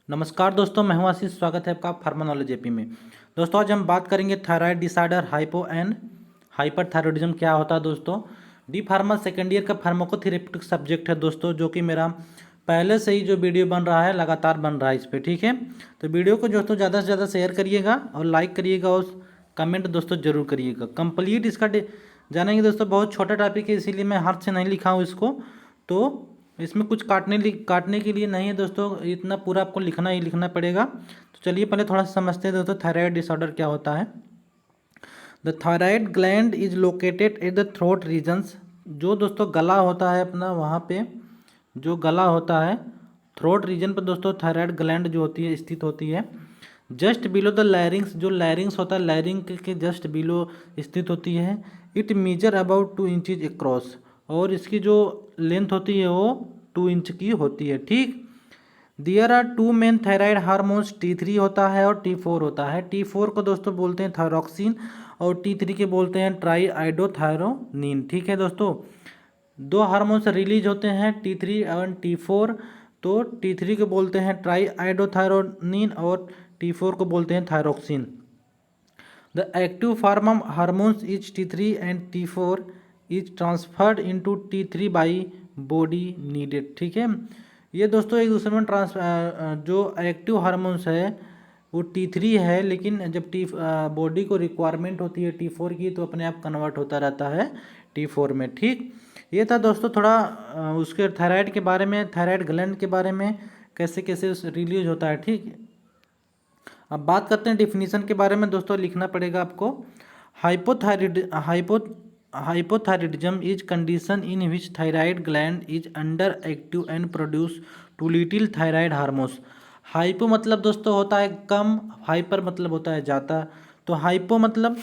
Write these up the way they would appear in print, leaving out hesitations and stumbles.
नमस्कार दोस्तों, मैं हूं आशीष। स्वागत है आपका फार्मा नॉलेज एपी में। दोस्तों आज हम बात करेंगे thyroid disorder, hypo and hyperthyroidism क्या होता है। दोस्तों डी फार्मा सेकेंड ईयर का फार्माकोथेरेप्यूटिक सब्जेक्ट है दोस्तों, जो कि मेरा पहले से ही जो वीडियो बन रहा है लगातार बन रहा है इस पर। ठीक है, तो वीडियो को दोस्तों ज़्यादा से ज़्यादा शेयर करिएगा और लाइक करिएगा और कमेंट दोस्तों जरूर करिएगा। कंप्लीट इसका जानेंगे दोस्तों। बहुत छोटा टॉपिक है, इसीलिए मैं हाथ से नहीं लिखा हूँ इसको, तो इसमें कुछ काटने के लिए नहीं है दोस्तों, इतना पूरा आपको लिखना ही लिखना पड़ेगा। तो चलिए पहले थोड़ा सा समझते हैं दोस्तों थायराइड डिसऑर्डर क्या होता है। The thyroid gland is located at the throat regions. जो दोस्तों गला होता है अपना, वहाँ पे जो गला होता है थ्रोट रीजन पर दोस्तों थायराइड ग्लैंड जो होती है स्थित होती है। जस्ट बिलो द लैरिंग्स, जो लैरिंग्स होता है लैरिंग के जस्ट बिलो स्थित होती है। It measure about 2 inches across, और इसकी जो लेंथ होती है वो 2 इंच की होती है। ठीक, there are two main thyroid hormones, T3 होता है और T4 होता है। T4 को दोस्तों बोलते हैं थायरोक्सिन और T3 के बोलते हैं ट्राई आइडोथायरोनिन। ठीक है दोस्तों, दो हार्मोन्स रिलीज होते हैं T3 और T4। तो T3 को बोलते हैं ट्राई आइडोथायरोनिन और T4 को बोलते हैं थायरोक्सिन। The active form of hormones is T3 and T4 is transferred into T3 by body needed. ठीक है, ये दोस्तों एक दूसरे में जो एक्टिव हार्मोन्स है वो T3 है, लेकिन जब बॉडी को रिक्वायरमेंट होती है T4 की, तो अपने आप कन्वर्ट होता रहता है T4 में। ठीक, ये था दोस्तों थोड़ा उसके थायराइड के बारे में, थायराइड ग्लैंड के बारे में, कैसे कैसे रिलीज होता है। ठीक, अब बात करते हैं डिफिनीशन के बारे में। दोस्तों लिखना पड़ेगा आपको। Hypothyroidism is condition in which thyroid gland is under active and produce too little thyroid hormones. Hypo मतलब दोस्तों होता है कम, हाइपर मतलब होता है ज़्यादा। तो हाइपो मतलब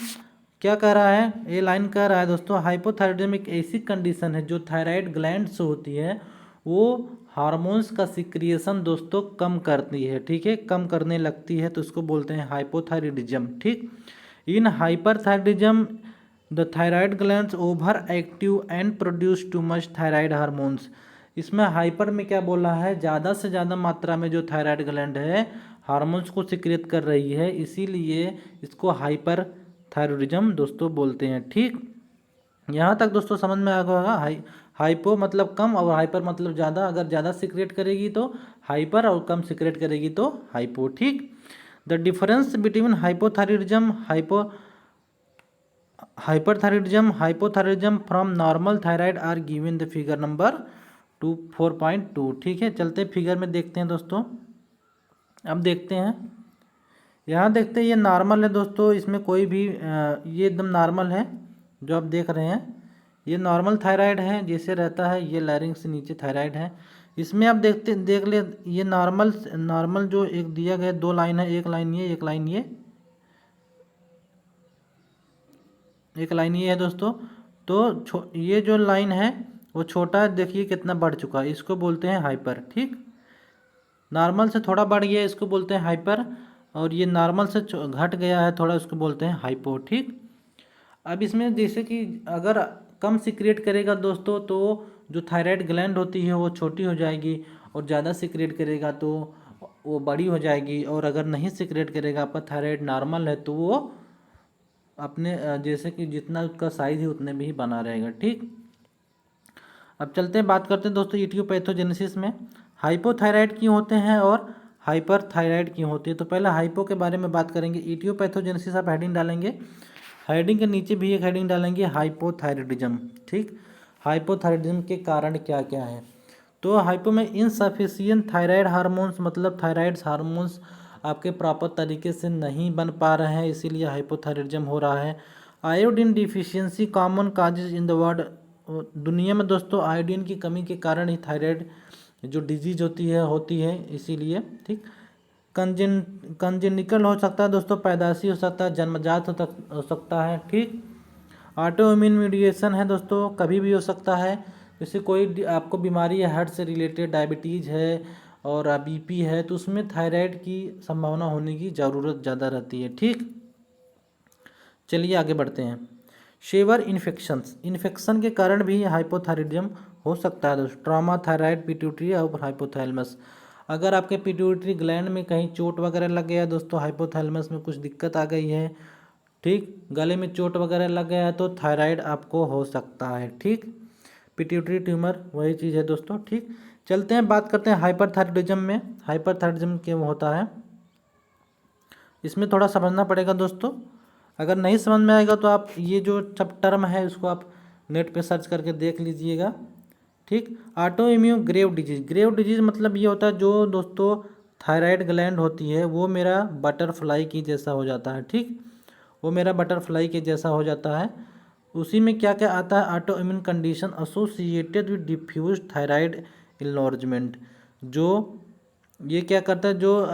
क्या कह रहा है, ये लाइन कह रहा है दोस्तों, हाइपोथायरिडिज्म एक ऐसी कंडीशन है जो थायराइड ग्लैंड से होती है, वो हार्मोन्स का सिक्रिएशन दोस्तों कम करती है। ठीक है, कम करने लगती है, तो उसको बोलते हैं हाइपोथायरिडिज्म। ठीक, in hyperthyroidism the thyroid glands over active and produce too much thyroid hormones. इसमें हाइपर में क्या बोला है, ज़्यादा से ज़्यादा मात्रा में जो थायराइड ग्लैंड है हार्मोन्स को सिक्रिएट कर रही है, इसीलिए इसको हाइपर थायरॉयडिज्म दोस्तों बोलते हैं। ठीक, यहाँ तक दोस्तों समझ में आ गया होगा। हाइपो मतलब कम और हाइपर मतलब ज़्यादा। अगर ज़्यादा सिक्रेट करेगी तो हाइपर और कम सिक्रेट करेगी तो हाइपो। ठीक, the difference between hypothyroidism hypothyroidism from normal thyroid are given the figure number 4.2। ठीक है, चलते फिगर में देखते हैं दोस्तों। अब देखते हैं, यहाँ देखते हैं ये नॉर्मल है दोस्तों, इसमें कोई भी ये एकदम नॉर्मल है जो आप देख रहे हैं, ये नॉर्मल थायराइड है जैसे रहता है, ये लैरिंग से नीचे थायराइड है। इसमें आप देख ले, ये नॉर्मल जो एक दिया गया 2 लाइन है, एक लाइन ये, एक लाइन ये, एक लाइन ये है दोस्तों। तो ये जो लाइन है वो छोटा है, देखिए कितना बढ़ चुका है, इसको बोलते हैं हाइपर। ठीक, नॉर्मल से थोड़ा बढ़ गया इसको बोलते हैं हाइपर, और ये नॉर्मल से घट गया है थोड़ा, उसको बोलते हैं हाइपो। ठीक, अब इसमें जैसे कि अगर कम सिक्रिएट करेगा दोस्तों तो जो थायराइड ग्लैंड होती है वो छोटी हो जाएगी, और ज़्यादा सिक्रिएट करेगा तो वो बड़ी हो जाएगी, और अगर नहीं सिक्रिएट करेगा, आपका थायराइड नॉर्मल है, तो वो अपने जैसे कि जितना उसका साइज है उतने में ही बना रहेगा। ठीक, अब चलते हैं बात करते हैं दोस्तों इटियोपैथोजेनेसिस में हाइपोथायराइड क्यों होते हैं और हाइपर थायराइड क्यों होती है। तो पहले हाइपो के बारे में बात करेंगे। इटियोपैथोजेनेसिस आप हेडिंग डालेंगे, हेडिंग के नीचे भी एक हेडिंग डालेंगे हाइपोथायरिडिज्म। ठीक, हाइपोथायरिडिज्म के कारण क्या क्या है। तो हाइपो में इनसफिशिएंट थायराइड हार्मोन्स, मतलब थायराइड हार्मोन्स आपके प्रॉपर तरीके से नहीं बन पा रहे हैं, इसीलिए हाइपोथायरिडिज्म हो रहा है। Iodine deficiency common causes in the world. दुनिया में दोस्तों आयोडीन की कमी के कारण ही थायराइड जो डिजीज होती है इसीलिए। ठीक, कंजेनिकल हो सकता है दोस्तों, पैदाशी हो सकता है, जन्मजात हो सकता है। ठीक, ऑटो इम्यून मीडिएशन है दोस्तों, कभी भी हो सकता है। जैसे कोई आपको बीमारी है हार्ट से रिलेटेड, डायबिटीज़ है और बीपी है, तो उसमें थायराइड की संभावना होने की ज़रूरत ज़्यादा रहती है। ठीक, चलिए आगे बढ़ते हैं। शेवर इन्फेक्शन के कारण भी हाइपोथायरिडिज्म हो सकता है दोस्तों। ट्रॉमा, थायराइड, पिट्यूटरी और हाइपोथैलेमस। अगर आपके पिट्यूटरी ग्लैंड में कहीं चोट वगैरह लग गया दोस्तों, हाइपोथैलेमस में कुछ दिक्कत आ गई है, ठीक, गले में चोट वगैरह लग गया है, तो थायराइड आपको हो सकता है, ठीक। पिट्यूटरी ट्यूमर वही चीज़ है दोस्तों, ठीक। चलते हैं बात करते हैं हाइपरथायरॉयडिज्म में। हाइपरथायरॉयडिज्म क्या होता है, इसमें थोड़ा समझना पड़ेगा दोस्तों। अगर नहीं समझ में आएगा तो आप ये जो सब टर्म है उसको आप नेट पे सर्च करके देख लीजिएगा, ठीक। Auto immune grave disease, grave disease मतलब ये होता है जो दोस्तों थायराइड ग्लैंड होती है वो मेरा बटरफ्लाई की जैसा हो जाता है, ठीक, वो मेरा बटरफ्लाई के जैसा हो जाता है। उसी में क्या क्या आता है, autoimmune condition associated with diffuse thyroid enlargement, जो ये क्या करता है, जो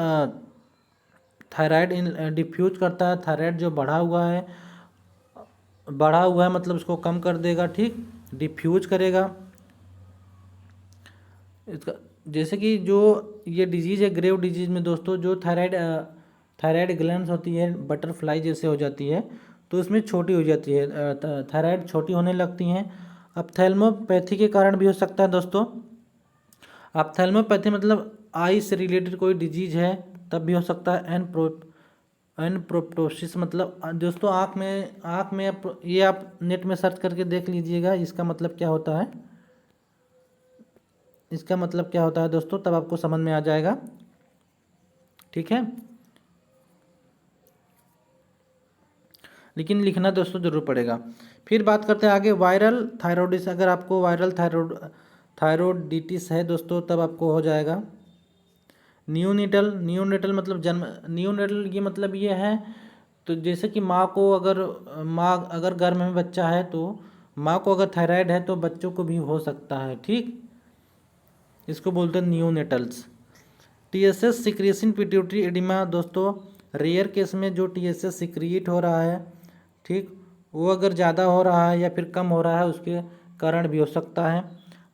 थायराइड डिफ्यूज करता है, थायराइड जो बढ़ा हुआ है मतलब उसको कम कर देगा, ठीक, डिफ्यूज करेगा इसका। जैसे कि जो ये डिजीज़ है ग्रेव डिजीज़ में दोस्तों, जो थायराइड ग्लैंड्स होती है बटरफ्लाई जैसे हो जाती है, तो उसमें छोटी हो जाती है, थायराइड छोटी होने लगती हैं। अप्थेल्मोपैथी के कारण भी हो सकता है दोस्तों। अप्थेल्मोपैथी मतलब आई से रिलेटेड कोई डिजीज है तब भी हो सकता है। एनप्रोप्टोसिस मतलब दोस्तों आँख में ये आप नेट में सर्च करके देख लीजिएगा इसका मतलब क्या होता है, इसका मतलब क्या होता है दोस्तों, तब आपको समझ में आ जाएगा, ठीक है। लेकिन लिखना दोस्तों जरूर पड़ेगा। फिर बात करते हैं आगे वायरल थायरोडिस। अगर आपको वायरल थायरोडिटिस है दोस्तों तब आपको हो जाएगा। न्यूनेटल मतलब जन्म, न्यूनेटल ये मतलब ये है, तो जैसे कि माँ अगर गर्भ में बच्चा है तो माँ को अगर थायराइड है तो बच्चों को भी हो सकता है, ठीक, इसको बोलते हैं न्यूनेटल्स। टीएसएस सिक्रीशन पिट्यूटरी एडिमा दोस्तों, रेयर केस में जो टीएसएस सिक्रिएट हो रहा है, ठीक, वो अगर ज़्यादा हो रहा है या फिर कम हो रहा है उसके कारण भी हो सकता है।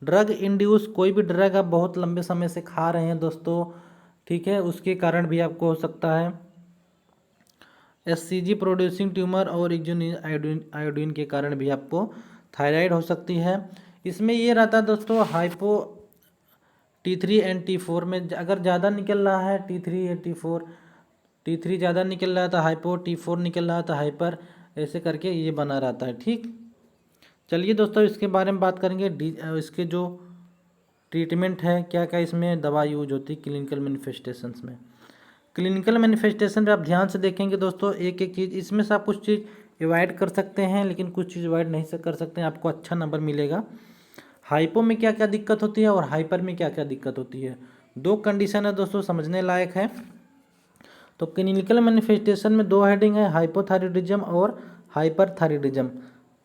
ड्रग इंड्यूस, कोई भी ड्रग आप बहुत लंबे समय से खा रहे हैं दोस्तों, ठीक है, उसके कारण भी आपको हो सकता है। एससीजी प्रोड्यूसिंग ट्यूमर और आयोडीन के कारण भी आपको थायराइड हो सकती है। इसमें ये रहता है दोस्तों हाइपो T3 एंड T4 में अगर ज़्यादा निकल रहा है T3 या T4, T3 ज़्यादा निकल रहा था हाइपो, T4 निकल रहा था हाइपर, ऐसे करके ये बना रहता है, ठीक। चलिए दोस्तों इसके बारे में बात करेंगे, इसके जो ट्रीटमेंट है क्या क्या इसमें दवा यूज होती है क्लिनिकल मैनिफेस्टेशंस में। क्लिनिकल मैनिफेस्टेशन पे आप ध्यान से देखेंगे दोस्तों, एक एक चीज़ इसमें से आप कुछ चीज़ अवॉइड कर सकते हैं लेकिन कुछ चीज़ अवॉइड नहीं कर सकते हैं, आपको अच्छा नंबर मिलेगा। हाइपो में क्या क्या दिक्कत होती है और हाइपर में क्या क्या दिक्कत होती है, दो कंडीशन है दोस्तों, समझने लायक है। तो क्लिनिकल मैनिफेस्टेशन में दो हेडिंग है, हाइपोथायरॉयडिज्म और हाइपरथायरॉयडिज्म।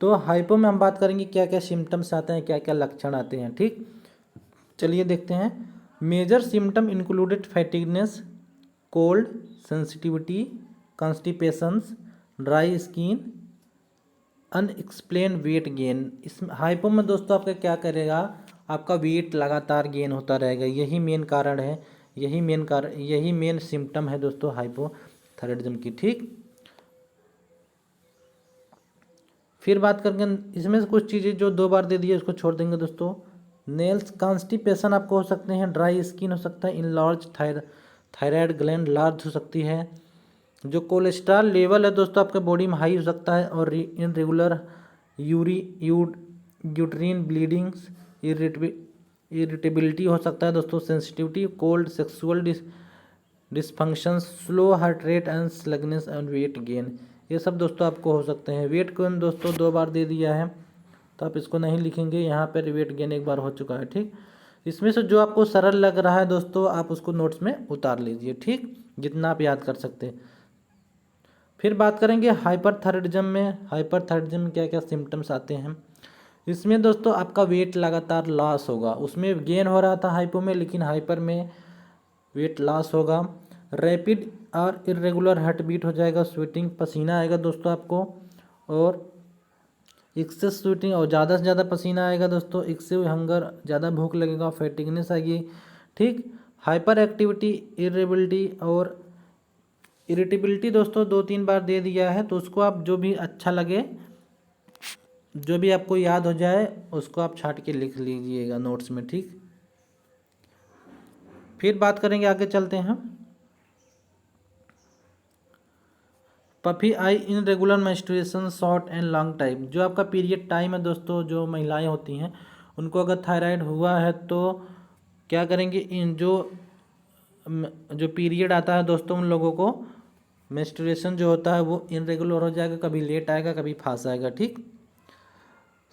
तो हाइपो में हम बात करेंगे क्या क्या सिम्टम्स आते हैं, क्या क्या लक्षण आते हैं, ठीक। चलिए देखते हैं। Major symptom included fatigueness, cold, sensitivity, constipations, dry skin, unexplained weight gain. इस हाइपो में दोस्तों आपका क्या करेगा, आपका वेट लगातार गेन होता रहेगा, यही मेन कारण है, यही मेन सिम्टम है दोस्तों हाइपोथायरॉयडिज्म की, ठीक। फिर बात करेंगे इसमें से कुछ चीज़ें जो दो बार दे दिए उसको छोड़ देंगे दोस्तों। नेल्स, कॉन्स्टिपेशन आपको हो सकते हैं, ड्राई स्किन हो सकता है, इनलार्ज थायराइड ग्लैंड लार्ज हो सकती है, जो कोलेस्ट्रॉल लेवल है दोस्तों आपके बॉडी में हाई हो सकता है, और इनरेगुलर यूट्रीन ब्लीडिंग्स, इरिटेबिलिटी हो सकता है दोस्तों, sensitivity, cold, sexual dysfunction, slow heart rate and sluggishness and weight gain, ये सब दोस्तों आपको हो सकते हैं। वेट गेन दोस्तों दो बार दे दिया है तो आप इसको नहीं लिखेंगे, यहाँ पर वेट गेन एक बार हो चुका है, ठीक। इसमें से जो आपको सरल लग रहा है दोस्तों आप उसको नोट्स में उतार लीजिए, ठीक, जितना आप याद कर सकते हैं। फिर बात करेंगे हाइपरथायरॉयडिज्म में। हाइपरथायरॉयडिज्म में क्या क्या सिम्टम्स आते हैं, इसमें दोस्तों आपका वेट लगातार लॉस होगा, उसमें गेन हो रहा था हाइपो में लेकिन हाइपर में वेट लॉस होगा। रैपिड और इरेगुलर हार्ट बीट हो जाएगा, स्वेटिंग, पसीना आएगा दोस्तों आपको, और एक्सेस स्वेटिंग और ज़्यादा से ज़्यादा पसीना आएगा दोस्तों, एक्सेसिव हंगर, ज़्यादा भूख लगेगा, फैटिगनेस आएगी, ठीक। हाइपर एक्टिविटी, इरेबिलिटी और इरिटेबिलिटी दोस्तों दो तीन बार दे दिया है तो उसको आप जो भी अच्छा लगे, जो भी आपको याद हो जाए उसको आप छाट के लिख लीजिएगा नोट्स में, ठीक। फिर बात करेंगे, आगे चलते हैं। Puffy I in regular menstruation short and long time, जो आपका पीरियड टाइम है दोस्तों, जो महिलाएं होती हैं उनको अगर थायराइड हुआ है तो क्या करेंगे, इन जो पीरियड आता है दोस्तों उन लोगों को मेंस्ट्रुएशन जो होता है वो इनरेगुलर हो जाएगा, कभी लेट आएगा कभी फास्ट आएगा। ठीक,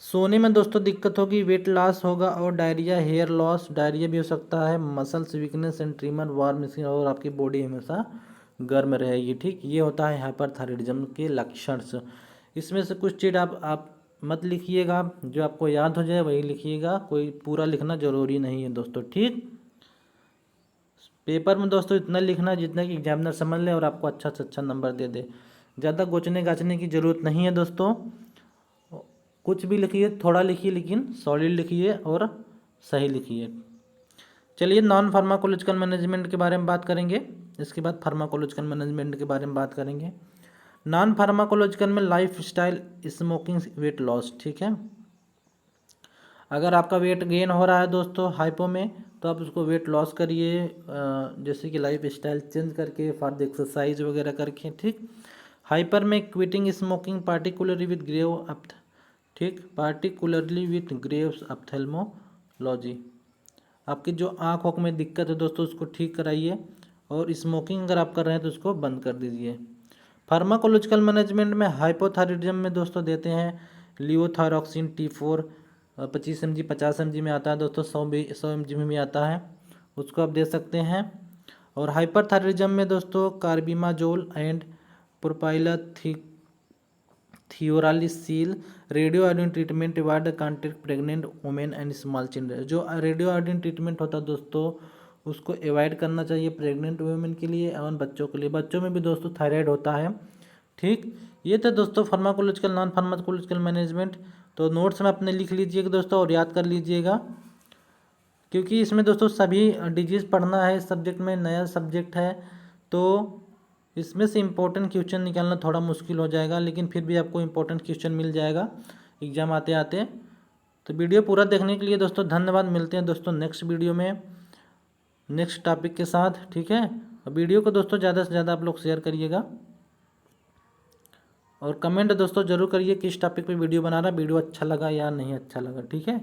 सोने में दोस्तों दिक्कत होगी, वेट लॉस होगा और डायरिया, हेयर लॉस, डायरिया भी हो सकता है, muscles weakness and trimmer, warm skin और आपकी बॉडी हमेशा गर्म रहेगी। ठीक, ये होता है हाइपरथायराइडिज्म के लक्षण। इसमें से कुछ चीज़ आप मत लिखिएगा, जो आपको याद हो जाए वही लिखिएगा, कोई पूरा लिखना जरूरी नहीं है दोस्तों। ठीक, पेपर में दोस्तों इतना लिखना जितना कि एग्जामिनर समझ ले और आपको अच्छा से अच्छा नंबर दे दे। ज़्यादा गोचने गाचने की ज़रूरत नहीं है दोस्तों, कुछ भी लिखिए, थोड़ा लिखिए लेकिन सॉलिड लिखिए और सही लिखिए। चलिए, नॉन फार्माकोलॉजिकल मैनेजमेंट के बारे में बात करेंगे, इसके बाद फार्माकोलॉजिकल मैनेजमेंट के बारे में बात करेंगे। नॉन फार्माकोलॉजिकल में life style, smoking, weight loss. ठीक है, अगर आपका वेट गेन हो रहा है दोस्तों हाइपो में तो आप उसको वेट लॉस करिए, जैसे कि लाइफ स्टाइल चेंज करके, फर्दर एक्सरसाइज वगैरह करके। ठीक, हाइपर में quitting smoking particularly with grave up, ठीक, पार्टिकुलरली विथ ग्रेव्स अप्थेल्मोलॉजी। आपकी जो आँख में दिक्कत है दोस्तों उसको ठीक कराइए, और स्मोकिंग अगर आप कर रहे हैं तो उसको बंद कर दीजिए। फार्माकोलॉजिकल मैनेजमेंट में हाइपोथायराइडिज्म में दोस्तों देते हैं लियोथायरॉक्सिन T4, 25 mg 50 mg में आता है दोस्तों, 100 mg में भी आता है, उसको आप दे सकते हैं। और हाइपरथायराइडिज्म में दोस्तों carbimazole and propylthiouracil, radio iodine treatment avoid contact pregnant women and small children. जो रेडियो आयोडीन ट्रीटमेंट होता है दोस्तों उसको अवॉइड करना चाहिए प्रेग्नेंट वुमेन के लिए और बच्चों के लिए, बच्चों में भी दोस्तों थायराइड होता है। ठीक, ये था दोस्तों फार्माकोलॉजिकल नॉन फार्माकोलॉजिकल मैनेजमेंट। तो नोट्स में अपने लिख लीजिएगा दोस्तों और याद कर लीजिएगा, क्योंकि इसमें दोस्तों सभी डिजीज़ पढ़ना है, इस सब्जेक्ट में नया सब्जेक्ट है तो इसमें से इम्पोर्टेंट क्वेश्चन निकालना थोड़ा मुश्किल हो जाएगा, लेकिन फिर भी आपको इम्पोर्टेंट क्वेश्चन मिल जाएगा एग्जाम आते आते। तो वीडियो पूरा देखने के लिए दोस्तों धन्यवाद। मिलते हैं दोस्तों नेक्स्ट वीडियो में नेक्स्ट टॉपिक के साथ। ठीक है, वीडियो को दोस्तों ज़्यादा से ज़्यादा आप लोग शेयर करिएगा और कमेंट दोस्तों जरूर करिए किस टॉपिक पे वीडियो बना रहा, वीडियो अच्छा लगा या नहीं अच्छा लगा। ठीक है।